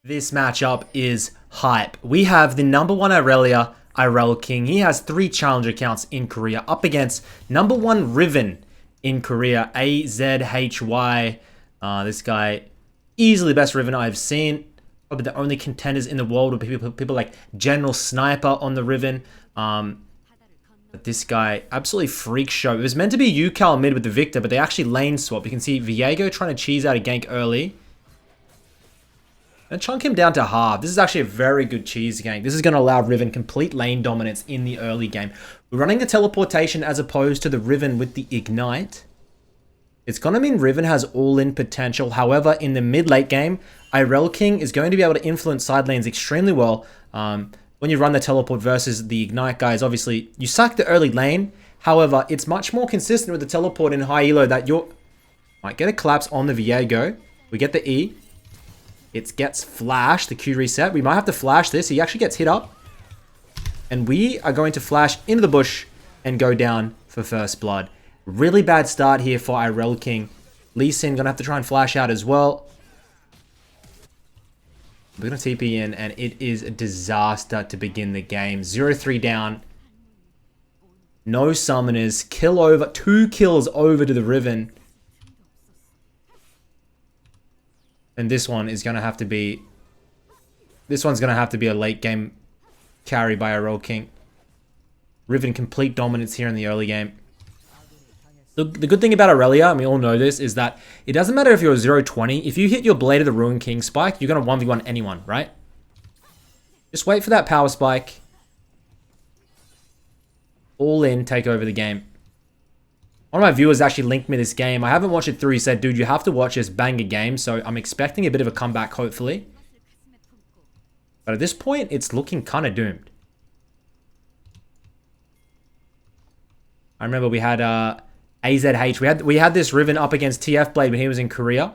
This matchup is hype. We have the number one Irelia, IRELKING. He has 3 challenger accounts in Korea up against number one Riven in Korea, Azhy. This guy, easily the best Riven I've seen. Probably the only contenders in the world with people like General Sniper on the Riven. But this guy, absolutely freak show. It was meant to be UCal mid with the Victor, but they actually lane swap. You can see Viego trying to cheese out a gank early. And chunk him down to half. This is actually a very good cheese gank. This is going to allow Riven complete lane dominance in the early game. We're running the teleportation as opposed to the Riven with the ignite. It's going to mean Riven has all-in potential. However, in the mid-late game, IRELKING is going to be able to influence side lanes extremely well. When you run the teleport versus the ignite guys, obviously, you suck the early lane. However, it's much more consistent with the teleport in high elo that you might get a collapse on the Viego. We get the E. It gets flashed, the Q reset. We might have to flash this. He actually gets hit up. And we are going to flash into the bush and go down for first blood. Really bad start here for IRELKING. Lee Sin gonna have to try and flash out as well. We're gonna TP in, and it is a disaster to begin the game. 0-3 down. No summoners. Kill over. 2 kills over to the Riven. And this one is going to have to be... This one's going to have to be a late game carry by IRELKING. Riven complete dominance here in the early game. The good thing about Irelia, and we all know this, is that it doesn't matter if you're 0-20. If you hit your Blade of the Ruined King spike, you're going to 1v1 anyone, right? Just wait for that power spike. All in, take over the game. One of my viewers actually linked me this game. I haven't watched it through. He said, dude, you have to watch this banger game. So I'm expecting a bit of a comeback, hopefully. But at this point, it's looking kind of doomed. I remember we had AZH. We had this Riven up against TF Blade when he was in Korea.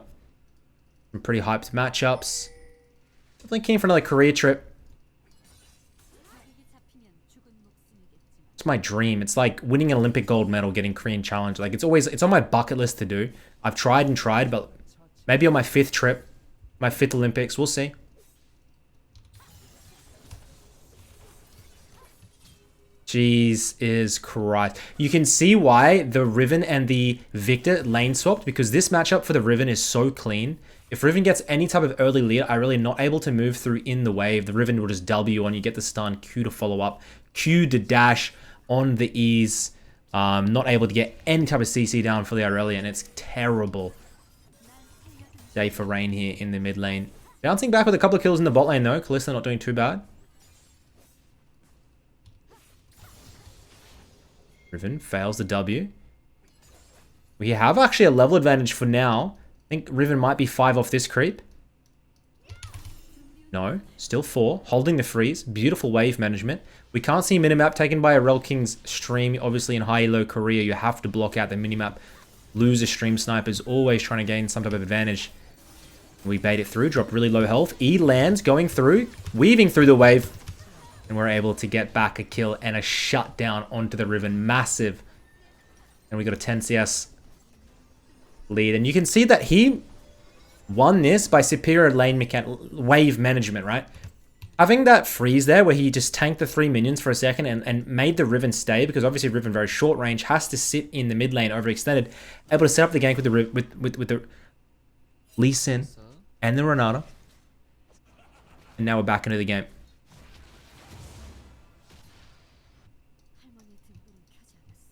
Some pretty hyped matchups. Definitely keen for another Korea trip. It's my dream. It's like winning an Olympic gold medal, getting Korean challenge. Like it's on my bucket list to do. I've tried and tried, but maybe on my 5th trip, my 5th Olympics, we'll see. Jesus Christ. You can see why the Riven and the Victor lane swapped, because this matchup for the Riven is so clean. If Riven gets any type of early lead, I'm really not able to move through in the wave. The Riven will just W on you, get the stun, Q to follow up, Q to dash on the E's. Not able to get any type of CC down for the Irelia, and it's terrible day for Rain here in the mid lane. Bouncing back with a couple of kills in the bot lane though. Kalista not doing too bad. Riven fails the W. We have actually a level advantage for now. I think Riven might be 5 off this creep. No, still 4. Holding the freeze. Beautiful wave management. We can't see minimap taken by IRELKING's stream. Obviously in high-low Korea, you have to block out the minimap. Loser stream snipers always trying to gain some type of advantage. We bait it through, drop really low health. E lands, going through, weaving through the wave. And we're able to get back a kill and a shutdown onto the Riven. Massive. And we got a 10 CS lead. And you can see that he won this by superior lane wave management, right? Having that freeze there where he just tanked the 3 minions for a second and made the Riven stay, because obviously Riven very short range, has to sit in the mid lane overextended, able to set up the gank with the Lee Sin and the Renata. And now we're back into the game.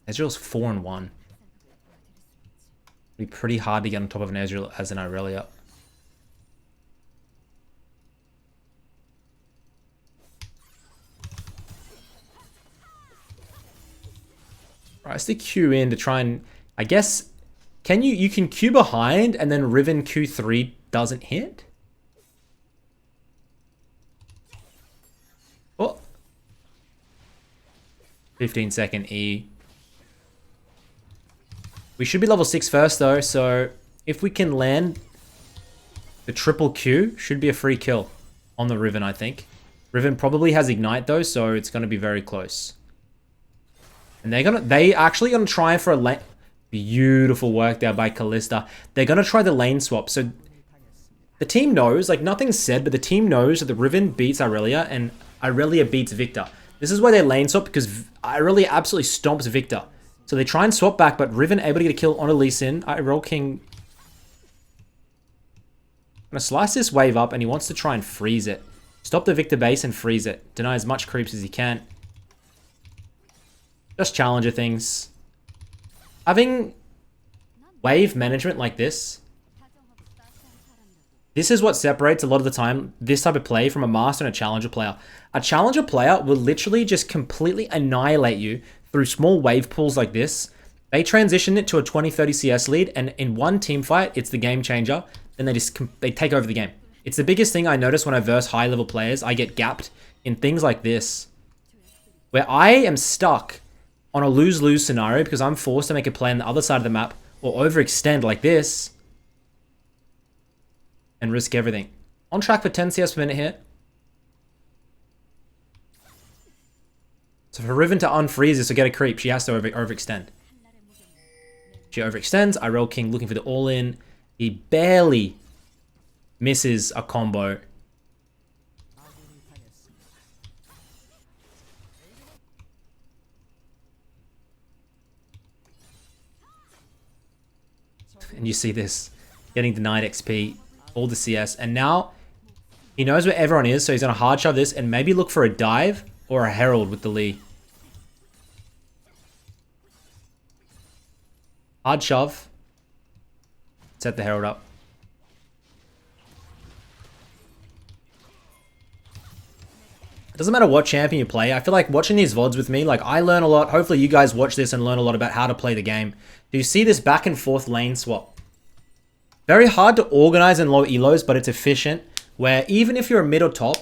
Ezreal's 4-1. It'd be pretty hard to get on top of an Ezreal as an Irelia. Right, let's Q in to try and, I guess, you can Q behind and then Riven Q3 doesn't hit? Oh. 15-second E. We should be level 6 first though, so if we can land the triple Q, should be a free kill on the Riven, I think. Riven probably has Ignite though, so it's going to be very close. And they actually gonna try for a lane. Beautiful work there by Kalista. They're gonna try the lane swap. So The team knows, like nothing's said, but the team knows that the Riven beats Irelia and Irelia beats Victor. This is why they lane swap, because Irelia absolutely stomps Victor. So they try and swap back, but Riven able to get a kill on a Lee Sin. IRELKING gonna slice this wave up, and he wants to try and freeze it. Stop the Victor base and freeze it. Deny as much creeps as he can. Just challenger things. Having wave management like this is what separates a lot of the time this type of play from a master and a challenger player. A challenger player will literally just completely annihilate you through small wave pools like this. They transition it to a 20-30 CS lead, and in one team fight, it's the game changer. Then they take over the game. It's the biggest thing I notice when I verse high level players. I get gapped in things like this, where I am stuck on a lose-lose scenario because I'm forced to make a play on the other side of the map or overextend like this and risk everything. On track for 10 CS per minute here. So for Riven to unfreeze this or get a creep, she has to overextend. She overextends. IRELKING looking for the all-in. He barely misses a combo. And you see this, getting denied XP, all the CS, and now he knows where everyone is, so he's gonna hard shove this and maybe look for a dive or a herald with the Lee. Hard shove. Set the herald up. It doesn't matter what champion you play. I feel like watching these VODs with me, like I learn a lot. Hopefully you guys watch this and learn a lot about how to play the game. Do you see this back and forth lane swap? Very hard to organize in low elos, but it's efficient. Where even if you're a mid or top,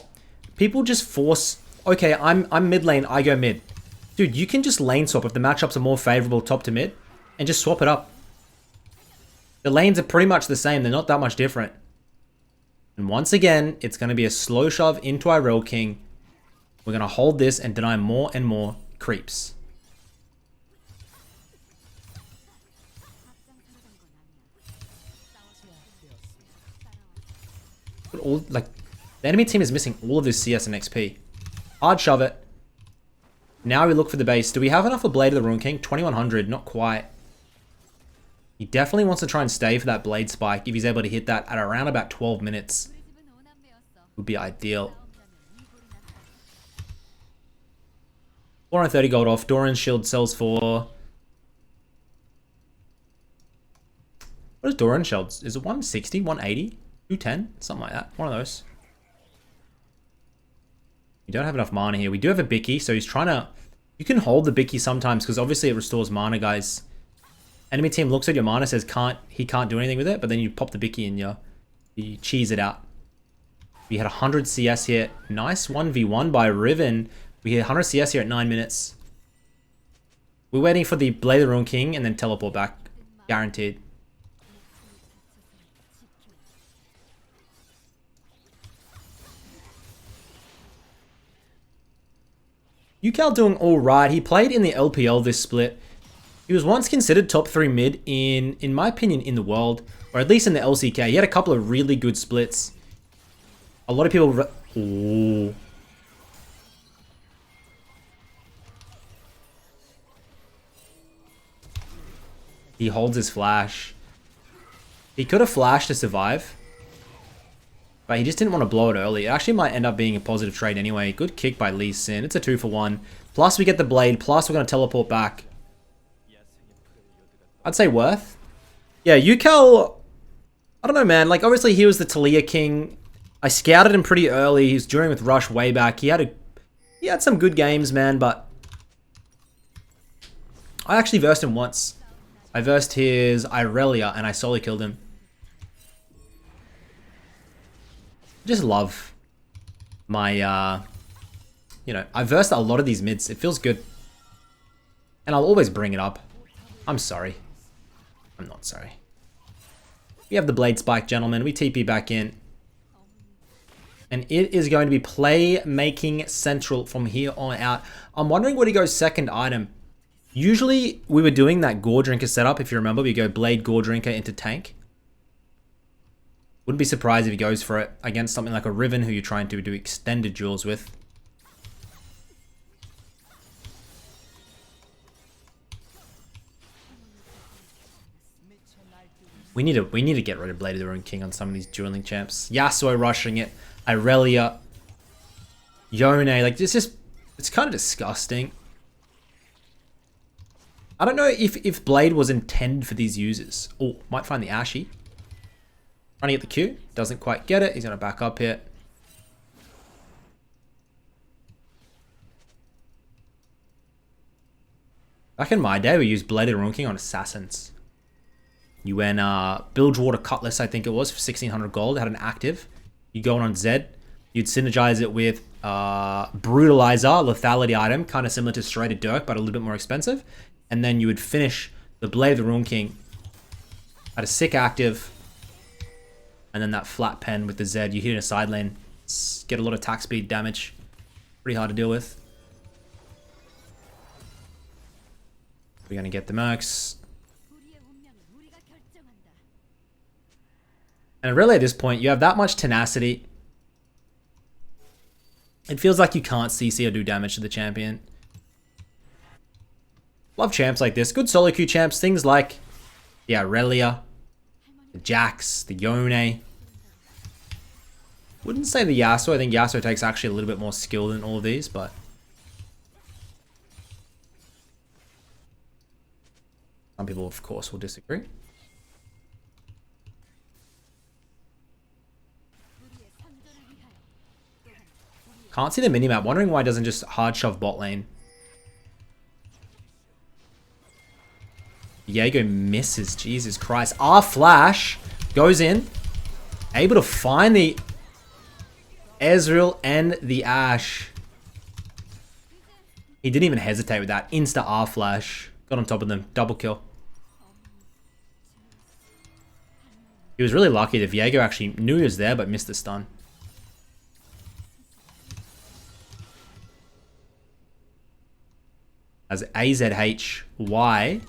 people just force, okay, I'm mid lane, I go mid. Dude, you can just lane swap if the matchups are more favorable top to mid and just swap it up. The lanes are pretty much the same. They're not that much different. And once again, it's going to be a slow shove into IRELKING. We're going to hold this and deny more and more creeps. But all, like, the enemy team is missing all of this CS and XP. Hard shove it. Now we look for the base. Do we have enough for Blade of the Ruined King? 2100, not quite. He definitely wants to try and stay for that Blade Spike. If he's able to hit that at around about 12 minutes, would be ideal. 430 gold off. Doran's shield sells for... What is Doran's shield? Is it 160, 180, 210? Something like that. One of those. We don't have enough mana here. We do have a Bicky, so he's trying to... You can hold the Bicky sometimes, because obviously it restores mana, guys. Enemy team looks at your mana, says he can't do anything with it, but then you pop the Bicky and you cheese it out. We had 100 CS here. Nice 1v1 by Riven. We hit 100 CS here at 9 minutes. We're waiting for the Blade of the Ruined King and then teleport back. Guaranteed. UCal doing alright. He played in the LPL this split. He was once considered top 3 mid in my opinion, in the world. Or at least in the LCK. He had a couple of really good splits. A lot of people... Ooh. He holds his flash. He could have flashed to survive. But he just didn't want to blow it early. It actually might end up being a positive trade anyway. Good kick by Lee Sin. It's a 2-for-1. Plus we get the blade. Plus we're going to teleport back. I'd say worth. Yeah, UCal... I don't know, man. Like, obviously he was the Talia king. I scouted him pretty early. He was during with Rush way back. He had some good games, man, but... I actually versed him once. I versed his Irelia and I solo killed him. Just love my, you know, I versed a lot of these mids. It feels good. And I'll always bring it up. I'm sorry. I'm not sorry. We have the Blade Spike, gentlemen. We TP back in. And it is going to be playmaking central from here on out. I'm wondering where he goes second item. Usually, we were doing that Gore Drinker setup. If you remember, we go Blade, Gore Drinker into tank. Wouldn't be surprised if he goes for it against something like a Riven who you're trying to do extended duels with. We need to get rid of Blade of the Ruined King on some of these dueling champs. Yasuo rushing it. Irelia. Yone. Like, it's kind of disgusting. I don't know if Blade was intended for these users. Oh, might find the Azhy. Trying to get the Q. Doesn't quite get it. He's going to back up here. Back in my day, we used Blade of the Ruined King on assassins. You went Bilgewater Cutlass, I think it was, for 1600 gold. It had an active. You go on Zed. You'd synergize it with Brutalizer, lethality item, kind of similar to Serrated Dirk, but a little bit more expensive. And then you would finish the Blade of the Ruined King. Had a sick active. And then that flat pen with the Zed. You hit in a side lane. Get a lot of attack speed damage. Pretty hard to deal with. We're going to get the Mercs. And really at this point, you have that much tenacity. It feels like you can't CC or do damage to the champion. Love champs like this. Good solo queue champs. Things like the Irelia, the Jax, the Yone. Wouldn't say the Yasuo. I think Yasuo takes actually a little bit more skill than all of these, but some people, of course, will disagree. Can't see the minimap. Wondering why it doesn't just hard shove bot lane. Diego misses. Jesus Christ. Our flash goes in. Able to find the Ezreal and the Ashe. He didn't even hesitate with that. Insta R flash. Got on top of them. Double kill. He was really lucky that Viego actually knew he was there but missed the stun. As AZHY,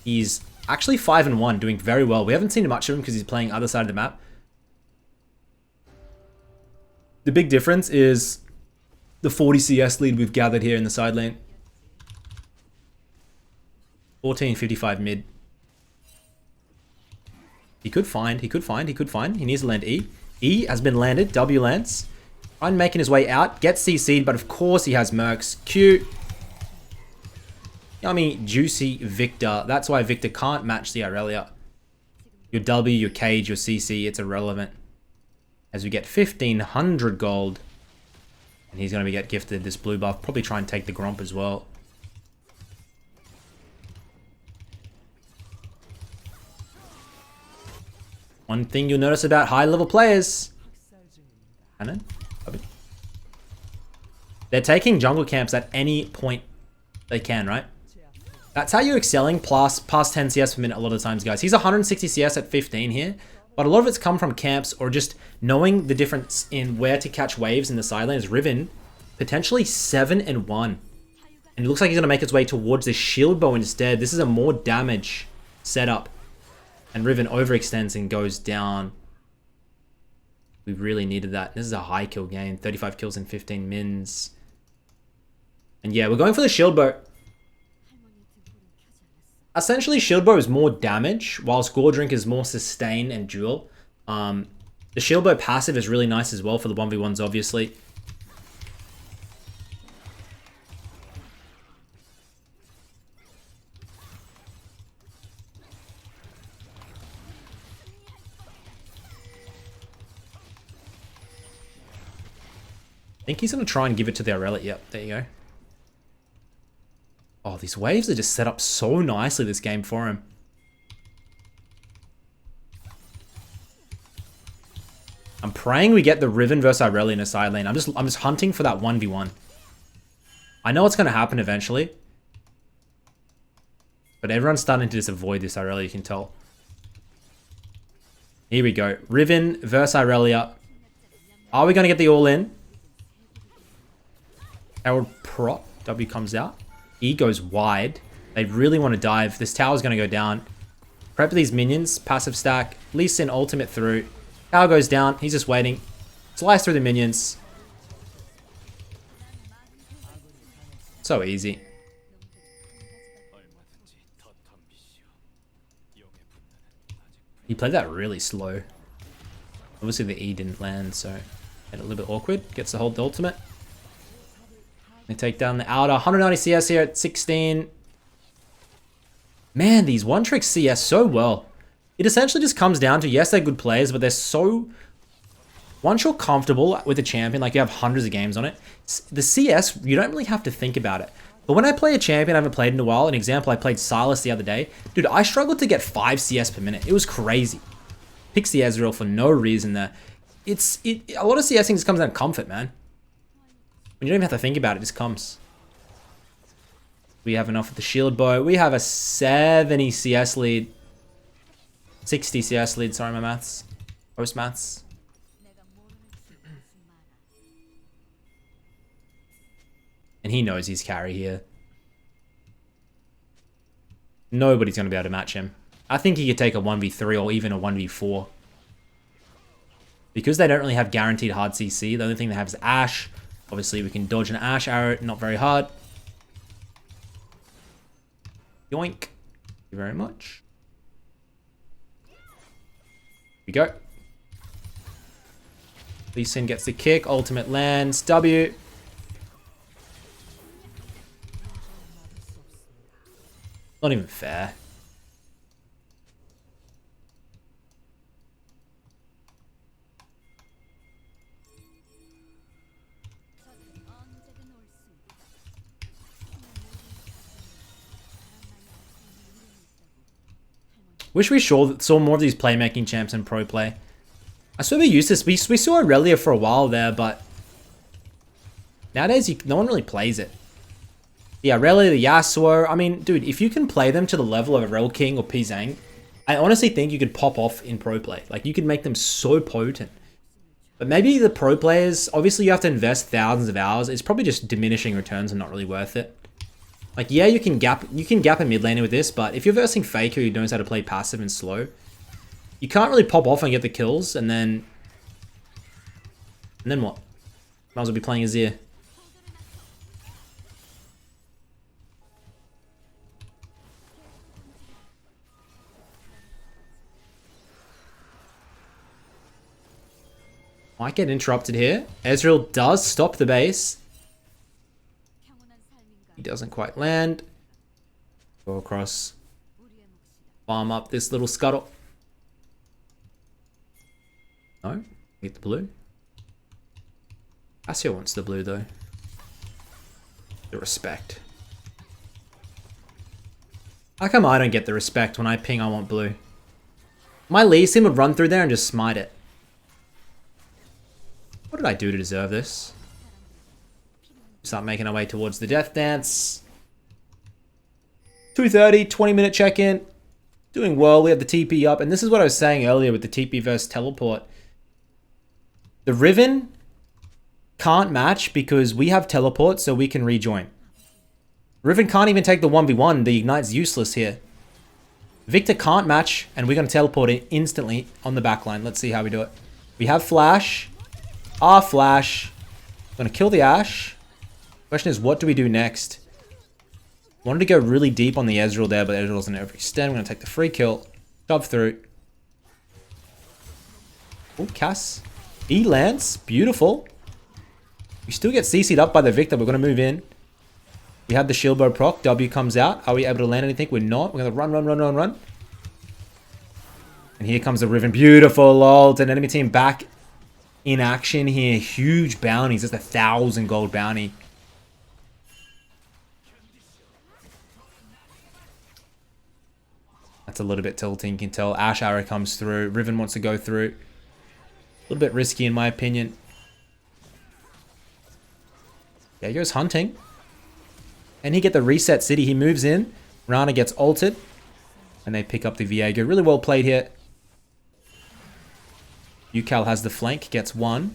he's actually 5-1, doing very well. We haven't seen much of him because he's playing other side of the map. The big difference is the 40 CS lead we've gathered here in the side lane. 1455 mid. He could find. He needs to land E. E has been landed. W lands. Ryan making his way out. Gets CC'd, but of course he has Mercs. Q. Yummy, juicy Victor. That's why Victor can't match the Irelia. Your W, your Cage, your CC, it's irrelevant. As we get 1500 gold. And he's going to get gifted this blue buff. Probably try and take the Gromp as well. One thing you'll notice about high level players. Cannon. They're taking jungle camps at any point they can, right? That's how you're excelling past 10 CS per minute a lot of times, guys. He's 160 CS at 15 here, but a lot of it's come from camps or just knowing the difference in where to catch waves in the side lanes. Riven, potentially 7-1. And it looks like he's going to make his way towards the shield bow instead. This is a more damage setup. And Riven overextends and goes down. We really needed that. This is a high kill game. 35 kills in 15 mins. And yeah, we're going for the shield bow. Essentially, shield bow is more damage, whilst Gore Drink is more sustain and duel. The shield bow passive is really nice as well for the 1v1s, obviously. I think he's going to try and give it to the Irelia. Yep, there you go. Oh, these waves are just set up so nicely this game for him. I'm praying we get the Riven versus Irelia in a side lane. I'm just hunting for that 1v1. I know it's going to happen eventually. But everyone's starting to just avoid this Irelia, you can tell. Here we go. Riven versus Irelia. Are we going to get the all-in? Herald prop. W comes out. E goes wide. They really want to dive. This tower's going to go down. Prep these minions. Passive stack. Lee Sin ultimate through. Tower goes down. He's just waiting. Slice through the minions. So easy. He played that really slow. Obviously the E didn't land, so made it a little bit awkward. Gets to hold the ultimate. They take down the outer. 190 CS here at 16. Man, these one-trick CS so well. It essentially just comes down to, yes, they're good players, but they're so... Once you're comfortable with a champion, like you have hundreds of games on it, the CS, you don't really have to think about it. But when I play a champion I haven't played in a while, an example, I played Silas the other day. Dude, I struggled to get 5 CS per minute. It was crazy. Picks the Ezreal for no reason there. A lot of CSing just comes down to comfort, man. When you don't even have to think about it, it just comes. We have enough with the shield bow. We have a 70 CS lead. 60 CS lead, sorry, my maths. Post maths. And he knows he's carry here. Nobody's going to be able to match him. I think he could take a 1v3 or even a 1v4. Because they don't really have guaranteed hard CC, the only thing they have is Ashe. Obviously, we can dodge an Ashe arrow, not very hard. Yoink. Thank you very much. Here we go. Lee Sin gets the kick, ultimate lands, W. Not even fair. Wish we saw more of these playmaking champs in pro play. I swear we used this. We saw Irelia for a while there, but nowadays no one really plays it. The Irelia, the Yasuo. I mean, dude, if you can play them to the level of IRELKING or Pizang, I honestly think you could pop off in pro play. Like, you could make them so potent. But maybe the pro players, obviously you have to invest thousands of hours. It's probably just diminishing returns and not really worth it. Like, yeah, you can gap a mid laner with this, but if you're versing Faker who knows how to play passive and slow, you can't really pop off and get the kills, and then what? Might as well be playing Azhy. Might get interrupted here. Ezreal does stop the base. He doesn't quite land. Go across. Farm up this little scuttle. No? Get the blue. Azhy wants the blue though. The respect. How come I don't get the respect when I ping I want blue? My Lee Sin would run through there and just smite it. What did I do to deserve this? Start making our way towards the death dance. 2:30, 20-minute check-in. Doing well, we have the TP up. And this is what I was saying earlier with the TP versus teleport. The Riven can't match because we have teleport, so we can rejoin. Riven can't even take the 1v1. The Ignite's useless here. Victor can't match, and we're going to teleport it instantly on the backline. Let's see how we do it. We have Flash. Our Flash. Going to kill the Ashe. Question is, what do we do next? Wanted to go really deep on the Ezreal there, but Ezreal doesn't overextend. We're going to take the free kill. Shove through. Oh, Cass. E lands. Beautiful. We still get CC'd up by the Victor. We're going to move in. We have the shield bow proc. W comes out. Are we able to land anything? We're not. We're going to run. And here comes the Riven. Beautiful ult. And enemy team back in action here. Huge bounties. That's 1,000 gold bounty. That's a little bit tilting. You can tell Ashe arrow comes through. Riven wants to go through. A little bit risky in my opinion. There he goes hunting. And he get the reset city. He moves in. Rana gets ulted. And they pick up the Viego. Really well played here. Ucal has the flank. Gets one.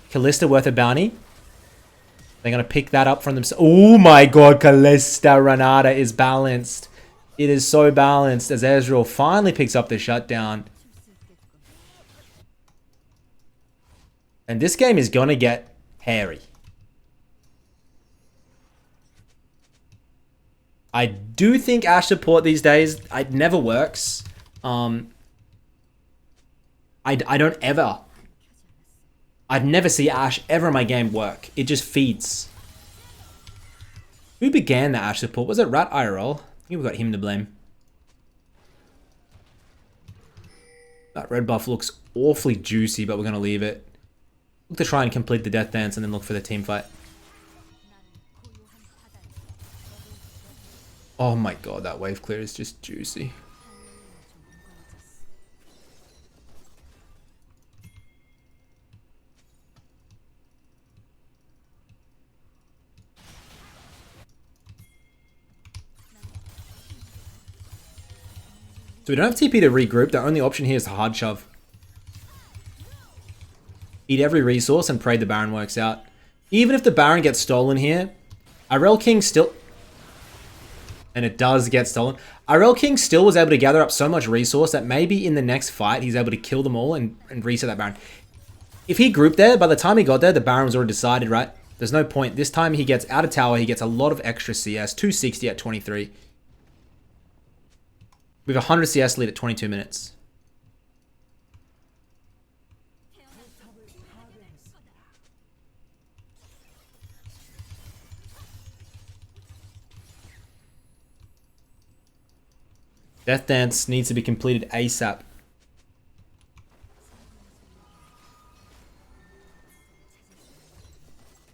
Kalista worth a bounty. They're going to pick that up from themselves. Oh my god. Kalista Renata is balanced. It is so balanced as Ezreal finally picks up the shutdown. And this game is going to get hairy. I do think Ashe support these days, it never works. I don't ever. I'd never see Ashe ever in my game work. It just feeds. Who began the Ashe support? Was it Rat IRL? I think we got him to blame. That red buff looks awfully juicy, but we're going to leave it. Look to try and complete the death dance and then look for the team fight. Oh my god, that wave clear is just juicy. So we don't have TP to regroup. The only option here is to hard shove. Eat every resource and pray the Baron works out. Even if the Baron gets stolen here, IRELKING still... And it does get stolen. IRELKING still was able to gather up so much resource that maybe in the next fight, he's able to kill them all and reset that Baron. If he grouped there, by the time he got there, the Baron was already decided, right? There's no point. This time he gets out of tower, he gets a lot of extra CS. 260 at 23. We have 100 CS lead at 22 minutes. Death Dance needs to be completed ASAP.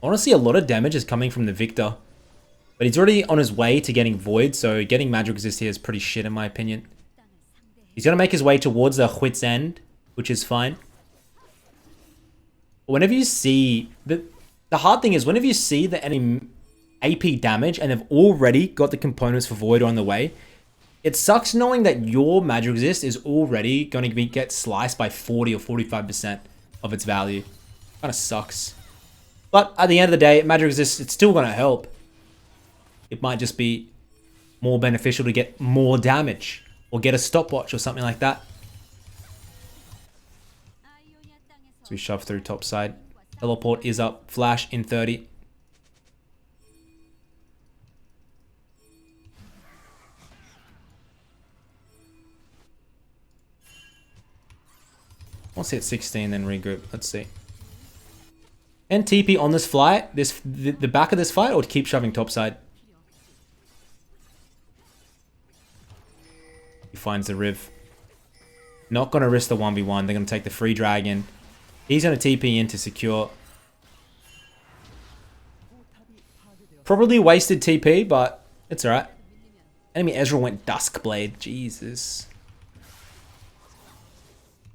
Honestly, a lot of damage is coming from the Victor. But he's already on his way to getting Void, so getting Magic Resist here is pretty shit in my opinion. He's going to make his way towards the Huit's End, which is fine. Whenever you see... The hard thing is, whenever you see the enemy AP damage and they've already got the components for Void on the way, it sucks knowing that your Magic Resist is already going to get sliced by 40 or 45% of its value. Kind of sucks. But at the end of the day, Magic Resist, it's still going to help. It might just be more beneficial to get more damage or get a stopwatch or something like that. So we shove through top side. Teleport is up. Flash in 30. Let's hit 16, then regroup. Let's see. And TP on this flight, the back of this fight, or to keep shoving topside? He finds the Riv. Not going to risk the 1v1. They're going to take the free dragon. He's going to TP in to secure. Probably wasted TP, but it's alright. Enemy Ezreal went Duskblade. Jesus.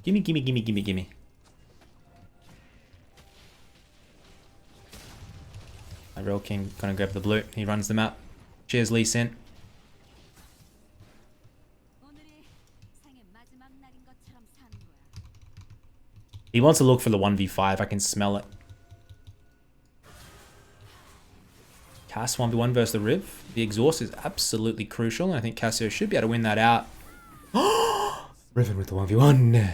Gimme, gimme, gimme, gimme, gimme. IRELKING gonna grab the blue. He runs the map. Cheers, Lee Sin. He wants to look for the 1v5. I can smell it. Cass 1v1 versus the Riv. The exhaust is absolutely crucial, and I think Cassio should be able to win that out. Riven with the 1v1.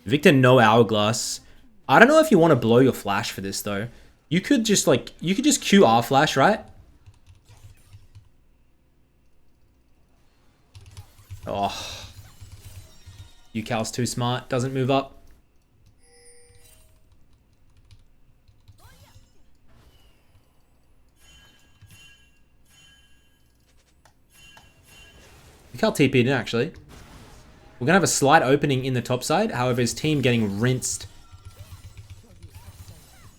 Victor, no hourglass. I don't know if you want to blow your flash for this though. You could just Q R flash, right? Oh. UCal's too smart, doesn't move up. UCal TP'd in actually. We're going to have a slight opening in the top side. However, his team getting rinsed.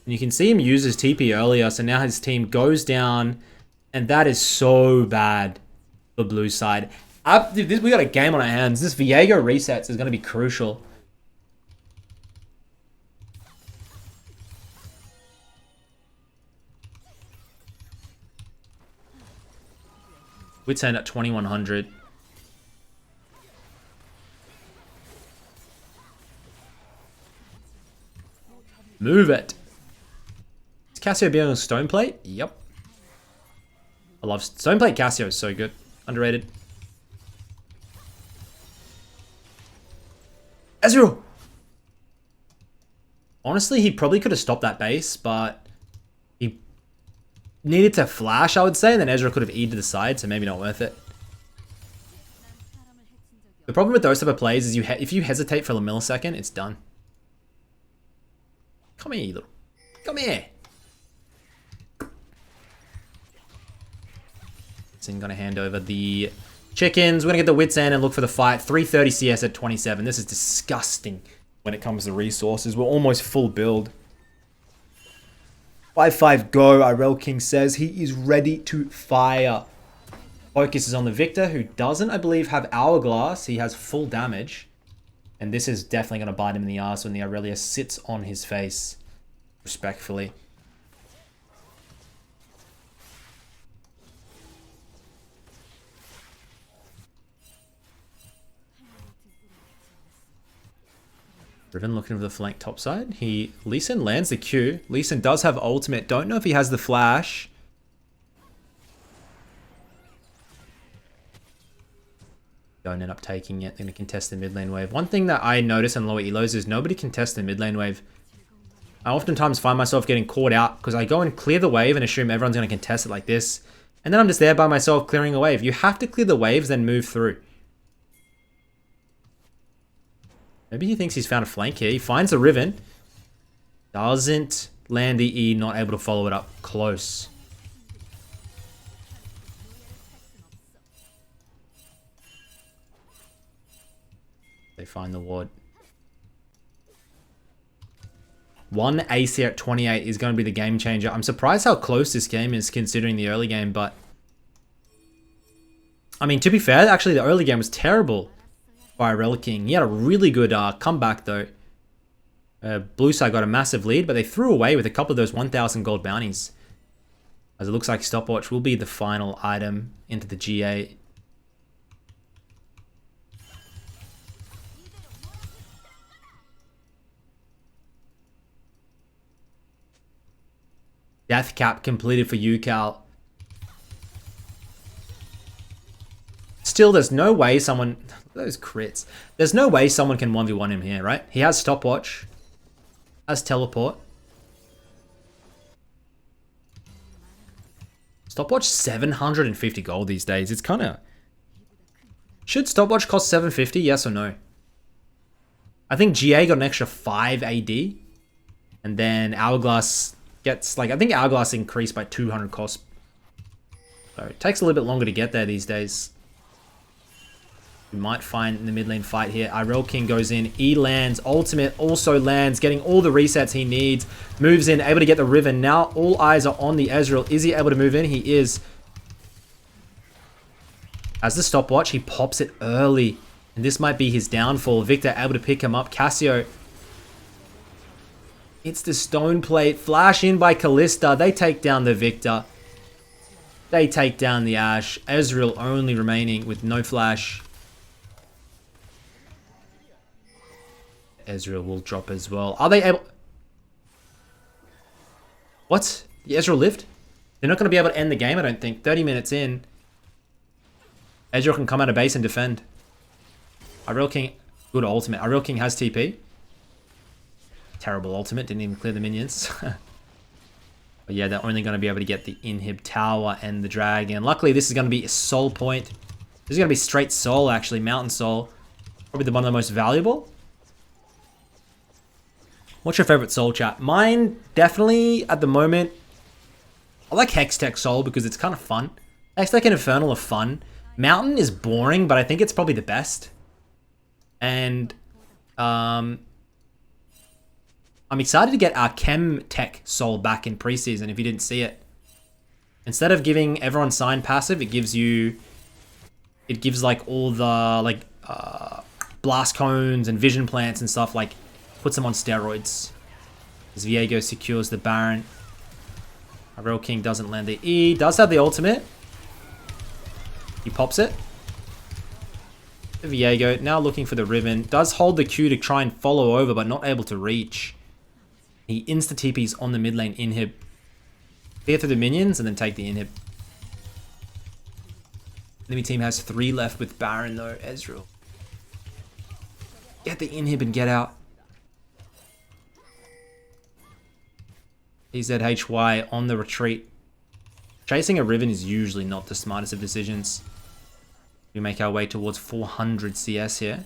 And you can see him use his TP earlier. So now his team goes down. And that is so bad for blue side. We got a game on our hands. This Viego resets is going to be crucial. We'd send at 2100. Move it. Is Cassio being on Stoneplate? Yep. I love Stoneplate. Cassio is so good. Underrated. Ezreal! Honestly, he probably could have stopped that base, but he needed to flash, I would say, and then Ezra could have E'd to the side, so maybe not worth it. The problem with those type of plays is if you hesitate for a millisecond, it's done. Come here, you little. Come here. So I'm going to hand over the chickens. We're going to get the wits end and look for the fight. 330 CS at 27. This is disgusting when it comes to resources. We're almost full build. 5-5 go, IRELKING says. He is ready to fire. Focus is on the Victor, who doesn't, I believe, have Hourglass. He has full damage. And this is definitely going to bite him in the ass when the Irelia sits on his face. Respectfully. Riven looking for the flank topside. Lee Sin lands the Q. Lee Sin does have ultimate. Don't know if he has the flash. Don't end up taking it. They're going to contest the mid lane wave. One thing that I notice in lower elos is nobody contests the mid lane wave. I oftentimes find myself getting caught out because I go and clear the wave and assume everyone's going to contest it like this. And then I'm just there by myself clearing a wave. You have to clear the waves, then move through. Maybe he thinks he's found a flank here. He finds a Riven. Doesn't land the E, not able to follow it up close. They find the ward. 1 AC at 28 is going to be the game changer. I'm surprised how close this game is considering the early game, but... I mean, to be fair, actually the early game was terrible by IRELKING. He had a really good comeback though. Blue side got a massive lead, but they threw away with a couple of those 1,000 gold bounties. As it looks like stopwatch will be the final item into the GA. Death cap completed for UCal. Still, there's no way someone... Those crits. There's no way someone can 1v1 him here, right? He has stopwatch. Has teleport. Stopwatch 750 gold these days. It's kind of... Should stopwatch cost 750? Yes or no? I think GA got an extra 5 AD. And then Hourglass gets like... I think Hourglass increased by 200 cost. So it takes a little bit longer to get there these days. We might find the mid lane fight here. IRELKING goes in. E lands. Ultimate also lands. Getting all the resets he needs. Moves in. Able to get the Riven. Now all eyes are on the Ezreal. Is he able to move in? He is. As the stopwatch, he pops it early. And this might be his downfall. Victor able to pick him up. Cassio. It's the stone plate. Flash in by Kalista. They take down the Victor. They take down the Ashe. Ezreal only remaining with no flash. Ezreal will drop as well. Are they able... What? The Ezreal lived? They're not going to be able to end the game, I don't think. 30 minutes in. Ezreal can come out of base and defend. IRELKING... Good ultimate. IRELKING has TP. Terrible ultimate. Didn't even clear the minions. But yeah, they're only going to be able to get the inhib tower and the dragon. Luckily, this is going to be a soul point. This is going to be straight soul, actually. Mountain soul. Probably the one of the most valuable. What's your favorite soul, chat? Mine, definitely, at the moment, I like Hextech Soul because it's kind of fun. Hextech and Infernal are fun. Mountain is boring, but I think it's probably the best. And, I'm excited to get our Chem Tech Soul back in preseason if you didn't see it. Instead of giving everyone sign passive, it gives you... It gives, like, all the, like, blast cones and vision plants and stuff, like... Puts them on steroids. As Viego secures the Baron. IRELKING doesn't land the E. Does have the ultimate. He pops it. Viego now looking for the Riven. Does hold the Q to try and follow over, but not able to reach. He insta-TPs on the mid lane inhib. Clear through the minions and then take the inhib. Enemy team has 3 left with Baron though. Ezreal. Get the inhib and get out. EZHY on the retreat. Chasing a Riven is usually not the smartest of decisions. We make our way towards 400 CS here.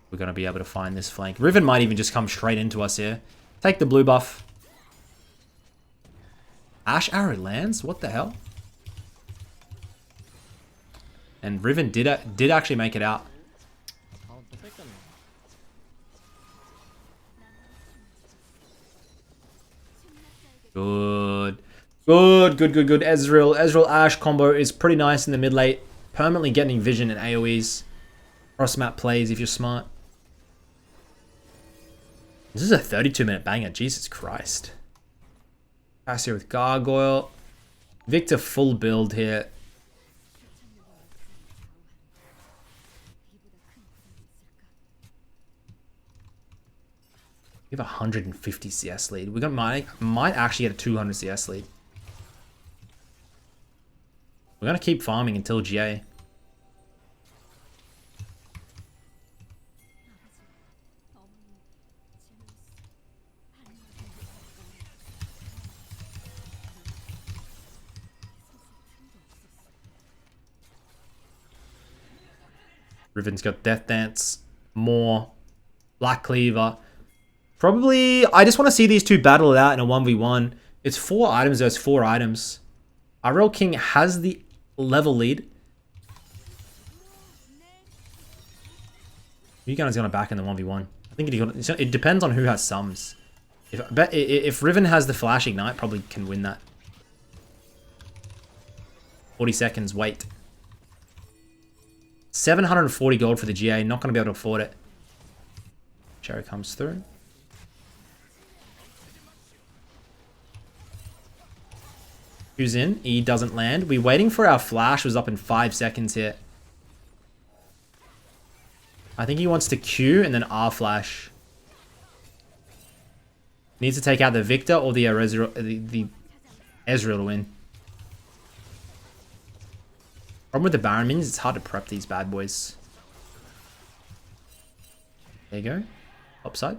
We're going to be able to find this flank. Riven might even just come straight into us here. Take the blue buff. Ash arrow lands? What the hell? And Riven did actually make it out. Good. Good. Ezreal Ash combo is pretty nice in the mid late. Permanently getting vision and AoEs. Cross map plays if you're smart. This is a 32-minute banger. Jesus Christ. Pass here with Gargoyle. Victor full build here. We have a 150 CS lead. We might actually get a 200 CS lead. We're going to keep farming until GA. Riven's got Death Dance, more Black Cleaver. Probably, I just want to see these two battle it out in a 1v1. It's 4 items versus 4 items. IRELKING has the level lead. You guys are going to back in the 1v1. I think it depends on who has sums. If Riven has the Flash Ignite, probably can win that. 40 seconds, wait. 740 gold for the GA, not going to be able to afford it. Cherry comes through. Who's in? E doesn't land. We're waiting for our flash. Was up in 5 seconds here. I think he wants to Q and then R flash. Needs to take out the Victor or the Ezreal to win. Problem with the Baron minions, it's hard to prep these bad boys. There you go. Upside.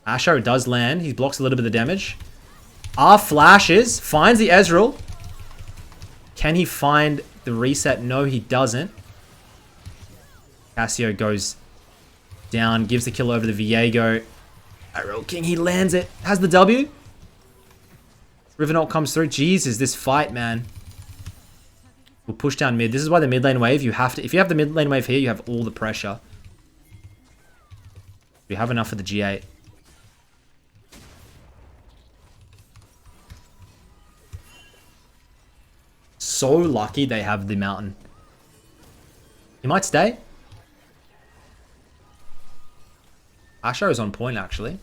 Asho does land. He blocks a little bit of the damage. R flashes. Finds the Ezreal. Can he find the reset? No, he doesn't. Cassio goes down. Gives the kill over the Viego. IRELKING, he lands it. Has the W. Riven ult comes through. Jesus, this fight, man. We'll push down mid. This is why the mid lane wave, you have to... If you have the mid lane wave here, you have all the pressure. We have enough for the G8. So lucky they have the mountain. He might stay. Asho is on point, actually.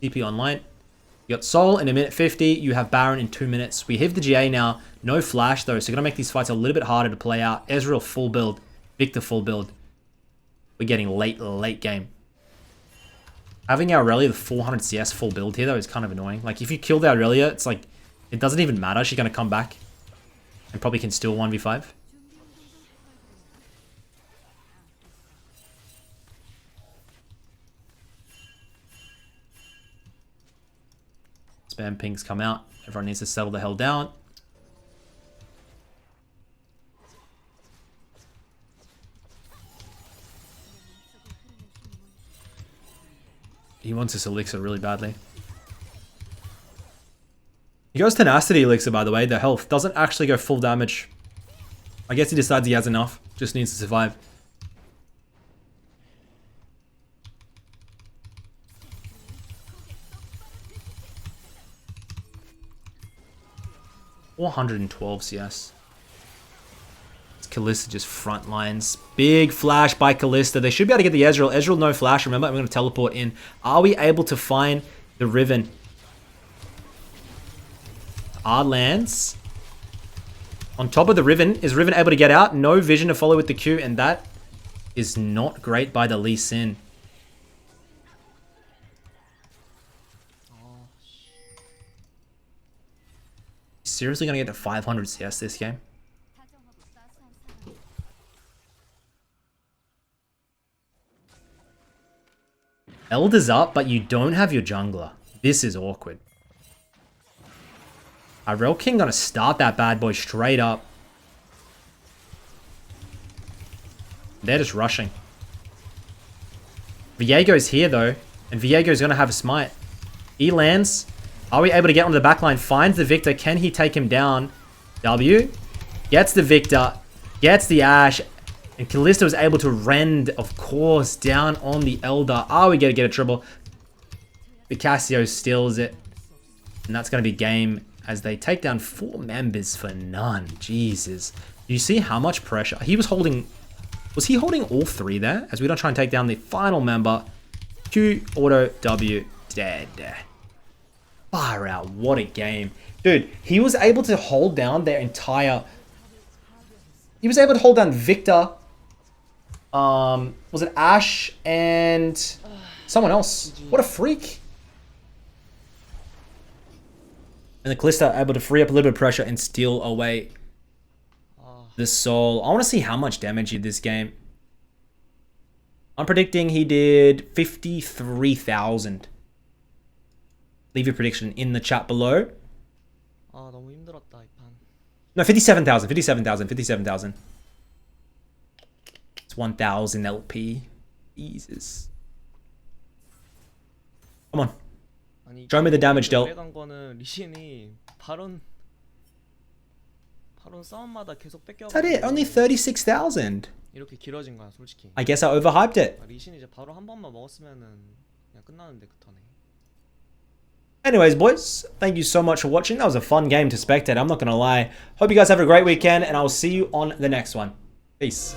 TP online. You got Soul in a minute 50. You have Baron in 2 minutes. We have the GA now. No flash, though, so going to make these fights a little bit harder to play out. Ezreal full build. Victor full build. We're getting late game. Having our Irelia, the 400 CS full build here, though, is kind of annoying. Like, if you kill the Irelia, it's like... It doesn't even matter. She's going to come back. And probably can steal 1v5. Spam pings come out. Everyone needs to settle the hell down. He wants this elixir really badly. He goes Tenacity Elixir, by the way. The health doesn't actually go full damage. I guess he decides he has enough. Just needs to survive. $412 CS. It's Kalista just front lines. Big flash by Kalista. They should be able to get the Ezreal. Ezreal no flash. Remember, I'm going to teleport in. Are we able to find the Riven? R lands. On top of the Riven. Is Riven able to get out? No vision to follow with the Q. And that is not great by the Lee Sin. Seriously going to get to 500 CS this game? Elder's up, but you don't have your jungler. This is awkward. IRELKING gonna start that bad boy straight up. They're just rushing. Viego's here though, and Viego's gonna have a smite. He lands. Are we able to get onto the backline? Finds the Victor. Can he take him down? W gets the Victor, gets the Ashe, and Kalista was able to rend, of course, down on the Elder. Are we gonna get a triple? The Cassio steals it, and that's gonna be game as they take down 4 members for none. Jesus, you see how much pressure he was holding? Was he holding all 3 there? As we don't try and take down the final member. Q, auto, W, dead. Far out, what a game. Dude, he was able to hold down their entire... He was able to hold down Victor. Was it Ashe and someone else? What a freak. And the Kalista able to free up a little bit of pressure and steal away the soul. I want to see how much damage he did this game. I'm predicting he did 53,000. Leave your prediction in the chat below. No, 57,000. 57,000. 57,000. It's 1,000 LP. Jesus. Come on. Show me the damage dealt. Is that it? Only 36,000. I guess I overhyped it. Anyways, boys, thank you so much for watching. That was a fun game to spectate, I'm not going to lie. Hope you guys have a great weekend, and I will see you on the next one. Peace.